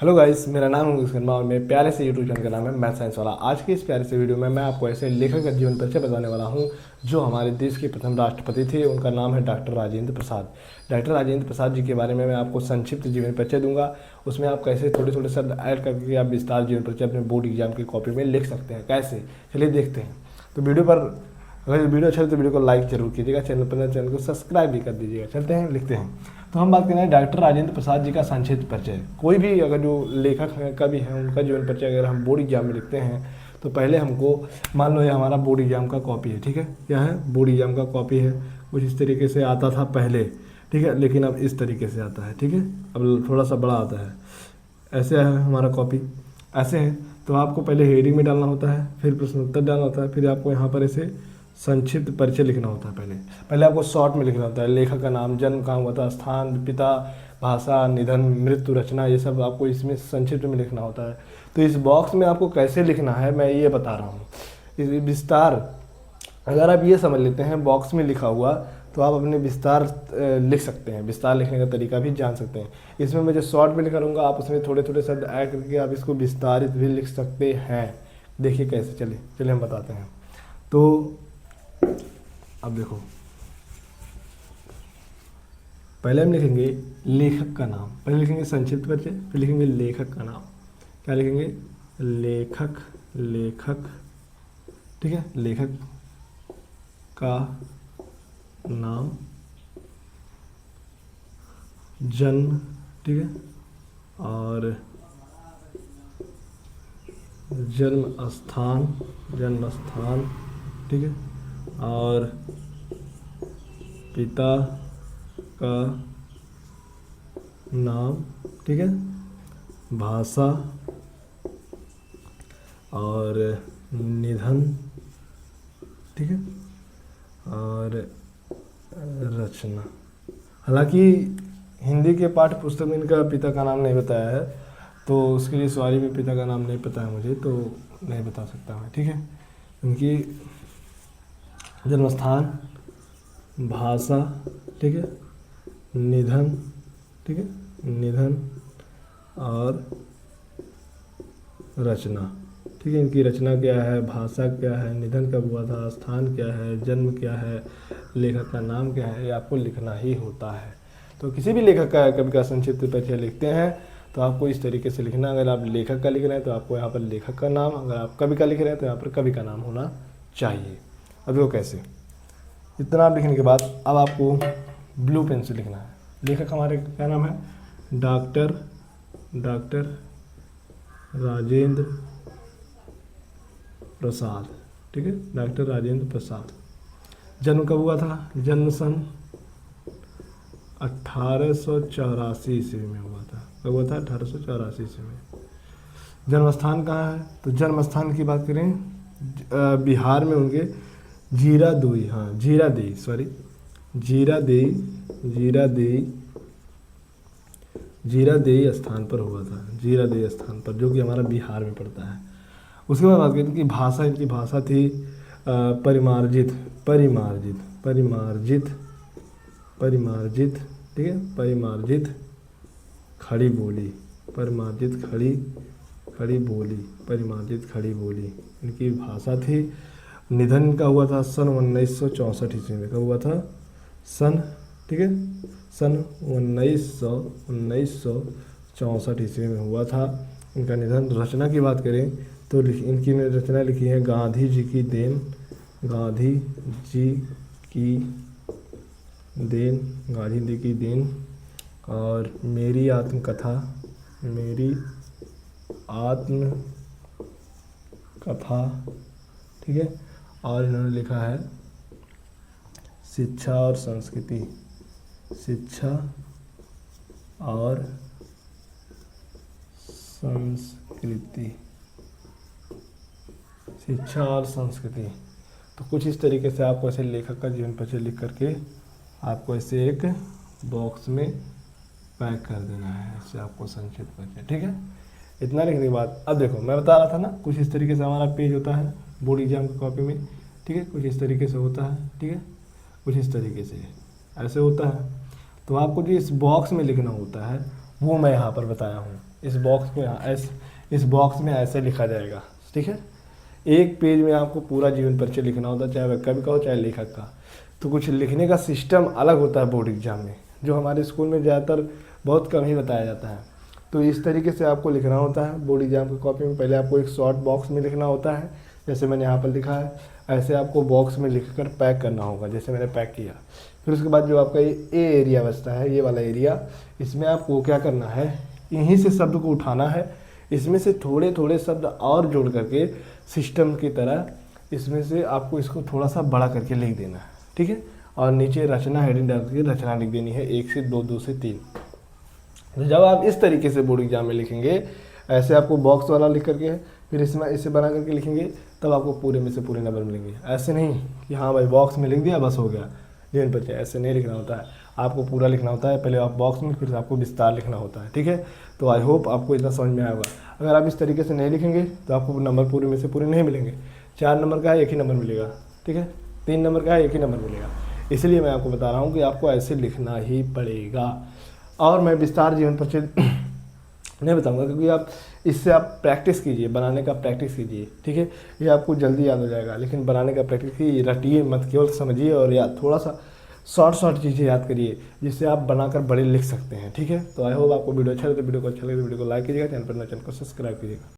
Hello guys, मेरा नाम है मुकेश शर्मा और मेरे प्यारे से यूट्यूब चैनल का नाम है मैथ साइंस वाला। आज की इस प्यारे से वीडियो में मैं आपको ऐसे लेखक का जीवन परिचय बताने वाला हूं जो हमारे देश के प्रथम राष्ट्रपति थे। उनका नाम है डॉक्टर राजेंद्र प्रसाद। डॉक्टर राजेंद्र प्रसाद जी के बारे में मैं आपको संक्षिप्त जीवन परिचय दूंगा। उसमें आप कैसे थोड़े थोड़े शब्द ऐड करके आप विस्तार जीवन परिचय अपने बोर्ड एग्जाम की कॉपी में लिख सकते हैं। कैसे, चलिए देखते हैं। तो वीडियो पर अगर वीडियो अच्छा लगे तो वीडियो को लाइक जरूर कीजिएगा, चैनल को सब्सक्राइब भी कर दीजिएगा। चलते हैं, लिखते हैं। तो हम बात करें डॉक्टर राजेंद्र प्रसाद जी का संक्षिप्त परिचय। कोई भी अगर जो लेखक है कवि है उनका जीवन परिचय अगर हम बोर्ड एग्जाम में लिखते हैं तो पहले हमको मान लो ये हमारा बोर्ड एग्जाम का कॉपी है, ठीक है। क्या है? बोर्ड एग्जाम का कॉपी है। कुछ इस तरीके से आता था पहले, ठीक है, लेकिन अब इस तरीके से आता है, ठीक है। अब थोड़ा सा बड़ा आता है। ऐसे है हमारा कॉपी, ऐसे है। तो आपको पहले हेडिंग में डालना होता है, फिर प्रश्न उत्तर डालना होता है, फिर आपको यहाँ पर ऐसे संक्षिप्त परिचय लिखना होता है। पहले पहले आपको शॉर्ट में लिखना होता है। लेखक का नाम, जन्म कहाँ हुआ था, स्थान, पिता, भाषा, निधन, मृत्यु, रचना, ये सब आपको इसमें संक्षिप्त में लिखना होता है। तो इस बॉक्स में आपको कैसे लिखना है मैं ये बता रहा हूँ। इस विस्तार अगर आप ये समझ लेते हैं बॉक्स में लिखा हुआ तो आप अपने विस्तार लिख सकते हैं। विस्तार लिखने का तरीका भी जान सकते हैं। इसमें मैं जो शॉर्ट में लिखा रहूँगा आप उसमें थोड़े थोड़े शब्द ऐड करके आप इसको विस्तारित भी लिख सकते हैं। देखिए कैसे, चलिए हम बताते हैं। तो अब देखो, पहले हम लिखेंगे लेखक का नाम। पहले लिखेंगे संक्षिप्त परिचय, फिर लिखेंगे लेखक का नाम। क्या लिखेंगे? लेखक, ठीक है, लेखक का नाम, जन्म, ठीक है, और जन्म स्थान, ठीक है, और पिता का नाम, ठीक है, भाषा और निधन, ठीक है, और रचना। हालांकि हिंदी के पाठ्य पुस्तक में इनका पिता का नाम नहीं बताया है, तो उसके लिए सॉरी, में पिता का नाम नहीं पता है मुझे, तो नहीं बता सकता मैं, ठीक है। उनकी जन्मस्थान, भाषा, ठीक है, निधन, ठीक है, निधन और रचना, ठीक है। इनकी रचना क्या है, भाषा क्या है, निधन कब हुआ था, स्थान क्या है, जन्म क्या है, लेखक का नाम क्या है, ये आपको लिखना ही होता है। तो किसी भी लेखक का कवि का संक्षिप्त परिचय लिखते हैं तो आपको इस तरीके से लिखना। अगर आप लेखक का लिख रहे हैं तो आपको यहाँ पर लेखक का नाम, अगर आप कवि का लिख रहे हैं तो यहाँ पर कवि का नाम होना चाहिए। अब वो कैसे, इतना आप लिखने के बाद अब आपको ब्लू पेन से लिखना है। लेखक हमारे क्या नाम है? डॉक्टर राजेंद्र प्रसाद, ठीक है, डॉक्टर राजेंद्र प्रसाद। जन्म कब हुआ था? जन्म सन 1884 ईस्वी में हुआ था। कब हुआ था? 1884 ईस्वी में। जन्म स्थान कहाँ है? तो जन्म स्थान की बात करें बिहार में उनके जीरादेई, हाँ जीरादेई, सॉरी जीरादेई स्थान पर हुआ था। जीरादेई स्थान पर, जो कि हमारा बिहार में पड़ता है। उसके बाद बात करें कि भाषा, इनकी भाषा थी परिमार्जित, ठीक है, परिमार्जित खड़ी बोली इनकी भाषा थी। निधन का हुआ था सन 1964 ईस्वी में। कब हुआ था? ठीक है, सन 1964 ईस्वी में हुआ था इनका निधन। रचना की बात करें तो इनकी रचना लिखी है गांधी जी की देन और मेरी आत्मकथा, ठीक है। और इन्होंने लिखा है शिक्षा और संस्कृति, तो कुछ इस तरीके से आपको ऐसे लेखक का जीवन परिचय लिख करके आपको ऐसे एक बॉक्स में पैक कर देना है। ऐसे आपको संक्षिप्त परिचय, ठीक है। इतना लिखने के बाद अब देखो, मैं बता रहा था ना कुछ इस तरीके से हमारा पेज होता है बोर्ड एग्जाम की कॉपी में, ठीक है। कुछ इस तरीके से होता है, ठीक है, कुछ इस तरीके से ऐसे होता है। तो आपको जो इस बॉक्स में लिखना होता है वो मैं यहाँ पर बताया हूँ। इस बॉक्स में ऐसे लिखा जाएगा, ठीक है। एक पेज में आपको पूरा जीवन परिचय लिखना होता है, चाहे वह कवि का हो चाहे लेखक का। तो कुछ लिखने का सिस्टम अलग होता है बोर्ड एग्जाम में, जो हमारे स्कूल में ज़्यादातर बहुत कम ही बताया जाता है। तो इस तरीके से आपको लिखना होता है बोर्ड एग्जाम की कॉपी में। पहले आपको एक शॉर्ट बॉक्स में लिखना होता है, जैसे मैंने यहाँ पर लिखा है, ऐसे आपको बॉक्स में लिखकर पैक करना होगा, जैसे मैंने पैक किया। फिर उसके बाद जो आपका ये एरिया बचता है, ये वाला एरिया, इसमें आपको क्या करना है, यहीं से शब्द को उठाना है, इसमें से थोड़े थोड़े शब्द और जोड़ करके सिस्टम की तरह इसमें से आपको इसको थोड़ा सा बड़ा करके लिख देना है, ठीक है। और नीचे रचना हेडिंग डाल के रचना लिख देनी है, 1 से 2, 2 से 3। तो जब आप इस तरीके से बोर्ड एग्जाम में लिखेंगे, ऐसे आपको बॉक्स वाला लिख करके फिर इसमें इसे बना करके लिखेंगे, तब आपको पूरे में से पूरे नंबर मिलेंगे। ऐसे नहीं कि हाँ भाई बॉक्स में लिख दिया बस हो गया जीवन परिचय, ऐसे नहीं लिखना होता है, आपको पूरा लिखना होता है। पहले आप बॉक्स में, फिर आपको विस्तार लिखना होता है, ठीक है। तो आई होप आपको इतना समझ में आया होगा। अगर आप इस तरीके से नहीं लिखेंगे तो आपको नंबर पूरे में से पूरे नहीं मिलेंगे। 4 नंबर का है 1 ही नंबर मिलेगा, ठीक है। 3 नंबर का है 1 ही नंबर मिलेगा। इसलिए मैं आपको बता रहा हूँ कि आपको ऐसे लिखना ही पड़ेगा। और मैं विस्तार जीवन परिचय नहीं बताऊंगा, क्योंकि आप इससे आप प्रैक्टिस कीजिए, बनाने का प्रैक्टिस कीजिए, ठीक है। ये आपको जल्दी याद हो जाएगा, लेकिन बनाने का प्रैक्टिस कीजिए, रटिए मत, केवल समझिए और या थोड़ा सा शॉर्ट चीज़ें याद करिए, जिससे आप बनाकर बड़े लिख सकते हैं, ठीक है। तो आई होप आपको वीडियो अच्छा लगे, तो वीडियो को लाइक कीजिएगा, चैनल पर नए चैनल को सब्सक्राइब कीजिएगा।